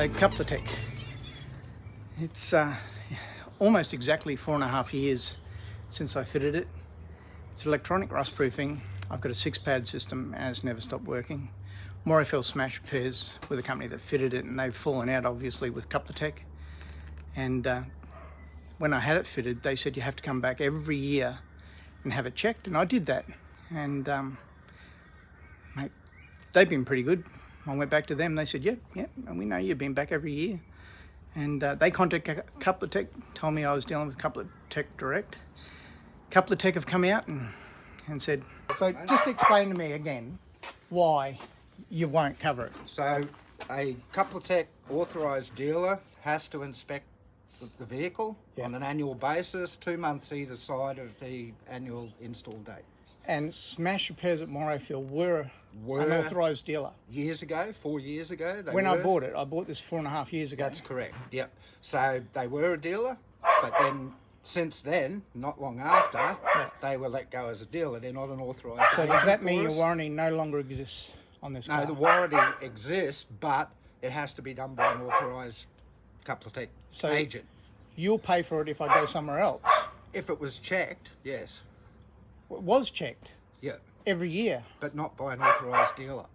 So Tech. It's almost exactly 4.5 years since I fitted it. It's electronic rust proofing. I've got a 6-pad system and it's never stopped working. Morifel smash repairs with a company that fitted it, and they've fallen out obviously with Tech. And when I had it fitted, they said you have to come back every year and have it checked, and I did that. And mate, they've been pretty good. I went back to them, they said, yeah, and we know you've been back every year. And they contacted Tech, told me I was dealing with Tech direct. Tech have come out and said, so just explain to me again why you won't cover it. So a Tech authorised dealer has to inspect the vehicle on an annual basis, 2 months either side of the annual install date. And smash repairs at Morifel were an authorised dealer. Years ago, 4 years ago. I bought it, I bought this 4.5 years ago. That's correct, yep. So they were a dealer, but then since then, not long after, they were let go as a dealer. They're not an authorised So does that mean your warranty no longer exists on this car? No, the warranty exists, but it has to be done by an authorised Tech agent. You'll pay for it if I go somewhere else? If it was checked, yes. It was checked? Yeah. Every year? But not by an authorised dealer.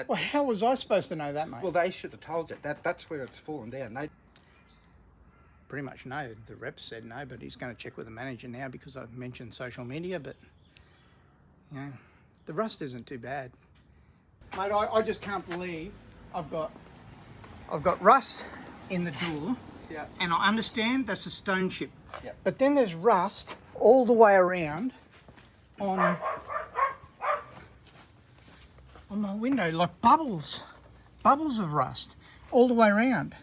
Well, how was I supposed to know that, mate? Well, they should have told you. That's where it's fallen down. They pretty much no. The rep said no, but he's going to check with the manager now because I've mentioned social media, but, you know, the rust isn't too bad. Mate, I just can't believe I've got rust in the door. Yeah. And I understand that's a stone chip. Yeah. But then there's rust all the way around on my window, like bubbles of rust all the way around.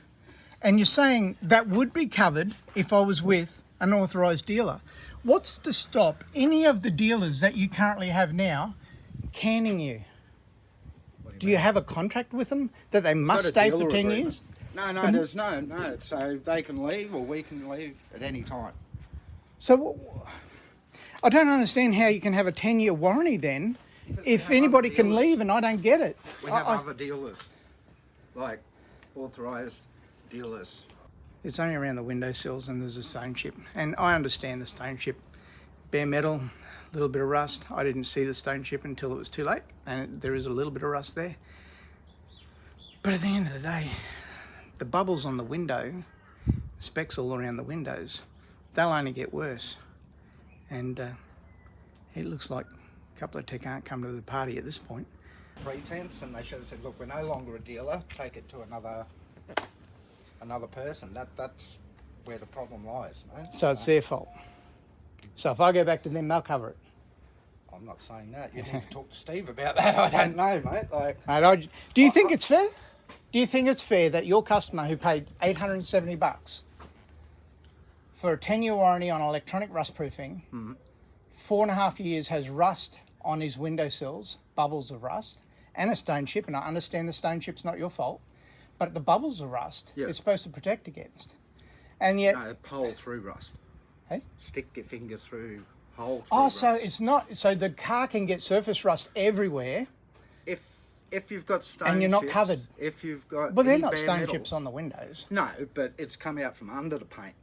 And you're saying that would be covered if I was with an authorised dealer. What's to stop any of the dealers that you currently have now canning you? Do you have a contract with them that they must stay for 10 years? No, there's no. So they can leave or we can leave at any time. So I don't understand how you can have a 10-year warranty then if anybody can leave and I don't get it. We have other dealers, like authorised dealers. It's only around the windowsills and there's a stone chip. And I understand the stone chip, bare metal, a little bit of rust. I didn't see the stone chip until it was too late, and there is a little bit of rust there. But at the end of the day, the bubbles on the window, specks all around the windows, they'll only get worse. And it looks like Tech aren't coming to the party at this point. Pretense, and they should have said, look, we're no longer a dealer, take it to another person. That's where the problem lies. No? So it's their fault. So if I go back to them, they'll cover it. I'm not saying that. You need to talk to Steve about that. I don't know, mate. Do you think it's fair? Do you think it's fair that your customer who paid $870 for a 10-year warranty on electronic rust proofing, 4.5 years has rust on his windowsills, bubbles of rust, and a stone chip, and I understand the stone chip's not your fault, but the bubbles of rust, it's supposed to protect against. And yet... No, hole through rust. Hey? Stick your finger through hole through rust. So it's not... So the car can get surface rust everywhere... If you've got stone and you're not chips, covered. If you've got... But they're not stone chips on the windows. No, but it's come out from under the paint.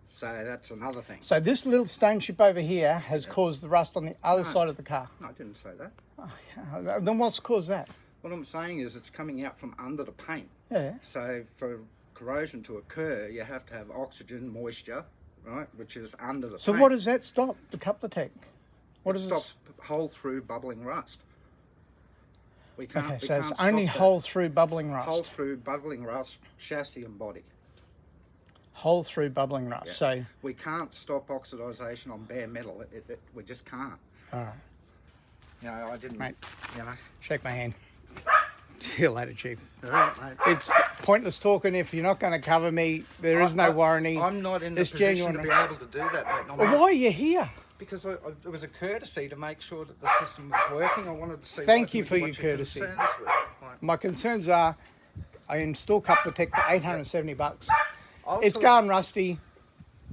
So that's another thing. So this little stone chip over here has caused the rust on the other side of the car? No, I didn't say that. Oh, then what's caused that? What I'm saying is it's coming out from under the paint. Yeah. So for corrosion to occur, you have to have oxygen, moisture, right, which is under the paint. So what does that stop, the Tech? It stops hole through bubbling rust. We can't, okay, so it's only hole through bubbling rust. Hole through bubbling rust, chassis and body. Hole through bubbling rust. Yeah. So we can't stop oxidisation on bare metal. We just can't. All right. You know, I didn't. Mate, you know. shake my hand. See you later, Chief. All right, mate. It's pointless talking if you're not going to cover me. There is no warranty. I'm not in the position to be able to do that, mate. Well, why are you here? Because it was a courtesy to make sure that the system was working. I wanted to see. Thank you for your courtesy. My concerns are, I installed Tech for $870. It's gone rusty,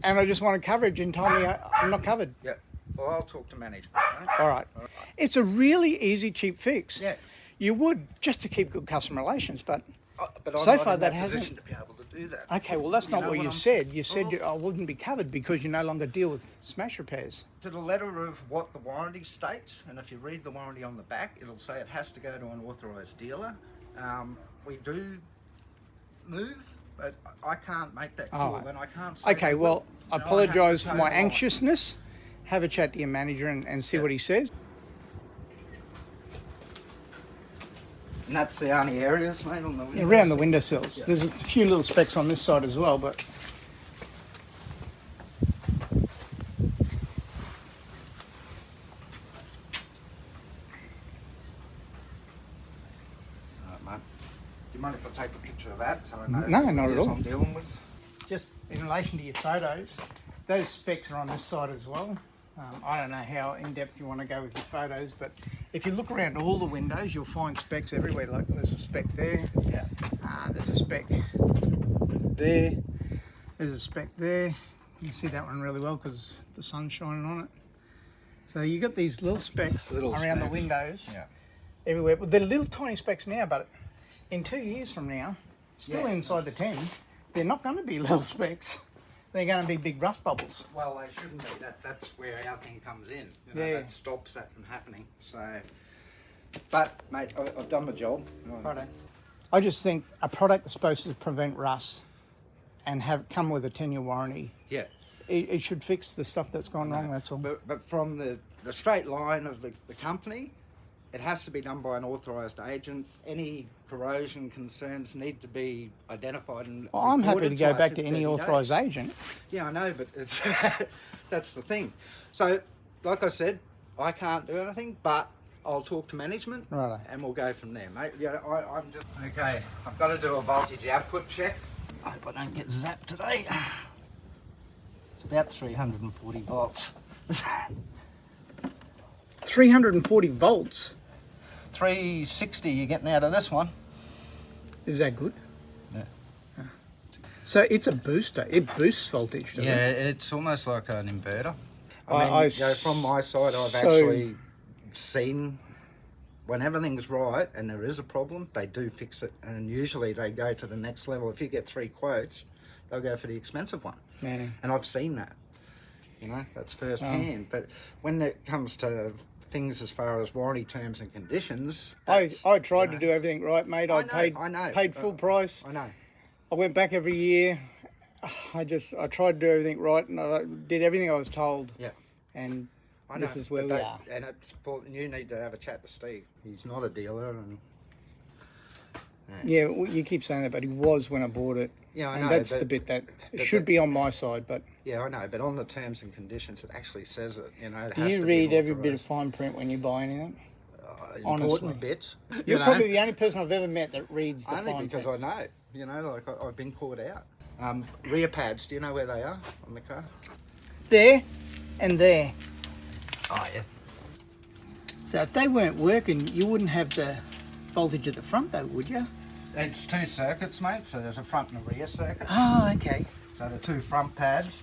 and I just wanted coverage, and told me I'm not covered. Yeah. Well, I'll talk to management. Right? All right. It's a really easy, cheap fix. Yeah. You would, just to keep good customer relations, but But I'm So not far in that that hasn't- position to be able to do that. Okay, well that's You not know what what you I'm- said. You said Well, I wouldn't be covered because you no longer deal with smash repairs. To the letter of what the warranty states, and if you read the warranty on the back, it'll say it has to go to an authorised dealer. We do move, but I can't make that call, Oh. and I can't say Okay, we well, will. I You know, have to apologise for toe my the line. anxiousness. Have a chat to your manager and see Yeah. what he says. And that's the only areas, mate, on the windows. Around the windowsills. Yeah. There's a few little specks on this side as well, but Alright, mate. Do you mind if I take a picture of that so I know No, what not it at is all. I'm dealing with? just in relation to your photos, those specs are on this side as well. I don't know how in depth you want to go with your photos, but if you look around all the windows, you'll find specs everywhere. Like there's a spec there, Yeah. there's a spec there, there's a spec there. You can see that one really well because the sun's shining on it. So you got these little specs Little around the specks. windows Yeah. everywhere. Well, they're little tiny specks now, but in 2 years from now, still Yeah. inside the 10, they're not going to be little specks. They're going to be big rust bubbles. Well, they shouldn't be. That's where our thing comes in. You know, Yeah. That stops that from happening. So, but mate, I've done my job. Righto. I just think a product that's supposed to prevent rust and have come with a 10-year warranty, Yeah. it should fix the stuff that's gone wrong. That's all. But from the straight line of the company, it has to be done by an authorised agent. Any corrosion concerns need to be identified and Well, I'm happy to reported go us back in to any 30 authorised days. agent. Yeah, I know, but it's that's the thing. So, like I said, I can't do anything, but I'll talk to management, Righto. and we'll go from there, mate. Yeah, I'm just okay. I've got to do a voltage output check. I hope I don't get zapped today. It's about 340 volts. 340 volts. 360 you're getting out of this one. Is that good? Yeah. So it's a booster. It boosts voltage, doesn't Yeah, it? it's almost like an inverter. I From my side, I've so- actually seen when everything's right and there is a problem, they do fix it, and usually they go to the next level. If you get 3 quotes, they'll go for the expensive one, Yeah. and I've seen that. You know, that's first hand. But when it comes to things as far as warranty terms and conditions, I tried you to know. do everything right, mate. I know. paid full price. I know. I went back every year. I tried to do everything right, and I did everything I was told. Yeah. And I know, this is where but we that- are. And it's for, you need to have a chat to Steve. He's not a dealer, and Yeah, well, you keep saying that, but he was when I bought it. yeah, I And know. that's but, the bit that but should that- be on my side. But Yeah, I know. But on the terms and conditions, it actually says it. You know, it do has you to be read an every bit of authorised- fine print when you buy anything? important honestly? bits? You're know? probably the only person I've ever met that reads the Only fine because print. I know. You know, like I've been caught out. Rear pads. Do you know where they are on the car? There and there. Oh yeah. So if they weren't working, you wouldn't have the voltage at the front, though, would you? It's 2 circuits, mate. So there's a front and a rear circuit. Oh, okay. So the 2 front pads.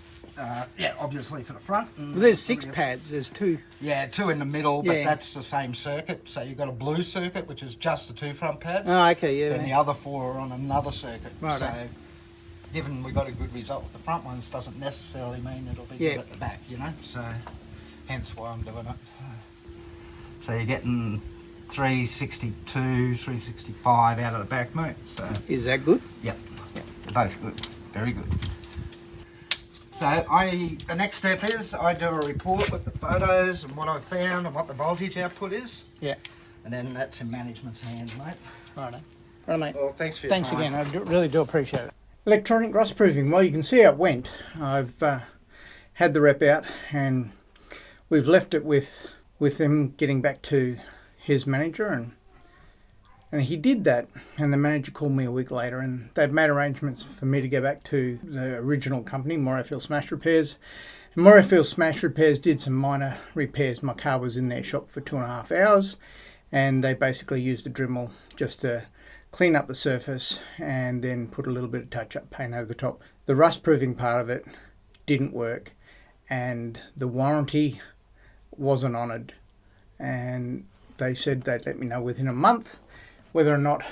Yeah, obviously for the front. And Well, there's the 6 rear. pads. There's 2. Yeah, 2 in the middle, but Yeah. that's the same circuit. So you've got a blue circuit, which is just the 2 front pads. Oh, okay, yeah. And the other 4 are on another circuit. Righto. So, given we got a good result with the front ones, doesn't necessarily mean it'll be Yeah. good at the back, you know? So, hence why I'm doing it. So you're getting 362, 365 out of the back, mate. So, Is that good? yep, they're both good. Very good. So the next step is I do a report with the photos and what I've found and what the voltage output is. Yeah. And then that's in management's hands, mate. Righto. Right, mate. Well, thanks for your Thanks time. again. I really do appreciate it. Electronic rust proofing. Well, you can see how it went. I've had the rep out and we've left it with him getting back to his manager, and he did that, and the manager called me a week later and they'd made arrangements for me to go back to the original company, Morayfield Smash Repairs. And Morayfield Smash Repairs did some minor repairs. My car was in their shop for 2.5 hours and they basically used a Dremel just to clean up the surface and then put a little bit of touch-up paint over the top. The rust proofing part of it didn't work and the warranty wasn't honoured, and they said they'd let me know within a month whether or not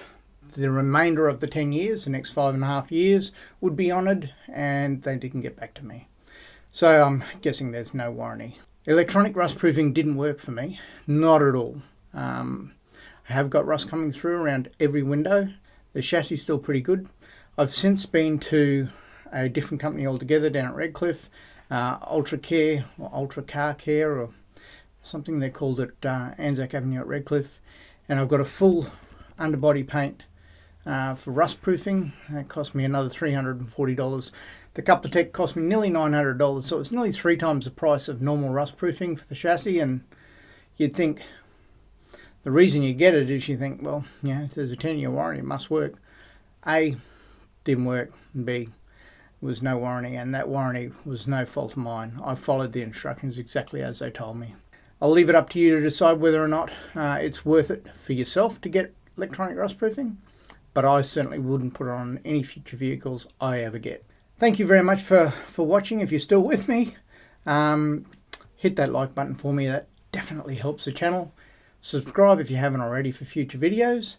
the remainder of the 10 years, the next 5.5 years, would be honoured, and they didn't get back to me. So I'm guessing there's no warranty. Electronic rust proofing didn't work for me, not at all. I have got rust coming through around every window. The chassis is still pretty good. I've since been to a different company altogether down at Redcliffe, Ultra Care or Ultra Car Care or something they called it, Anzac Avenue at Redcliffe, and I've got a full underbody paint for rust proofing. It cost me another $340. The Coupler cost me nearly $900, so it's nearly 3 times the price of normal rust proofing for the chassis. And you'd think the reason you get it is you think, well, if there's a 10-year warranty, it must work. A, didn't work, and B, was no warranty, and that warranty was no fault of mine. I followed the instructions exactly as they told me. I'll leave it up to you to decide whether or not it's worth it for yourself to get electronic rust proofing, but I certainly wouldn't put it on any future vehicles I ever get. Thank you very much for watching. If you're still with me, hit that like button for me. That definitely helps the channel. Subscribe if you haven't already for future videos.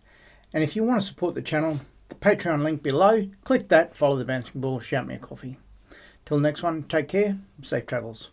And if you want to support the channel, the Patreon link below, click that, follow the bouncing ball, shout me a coffee. Till next one, take care, safe travels.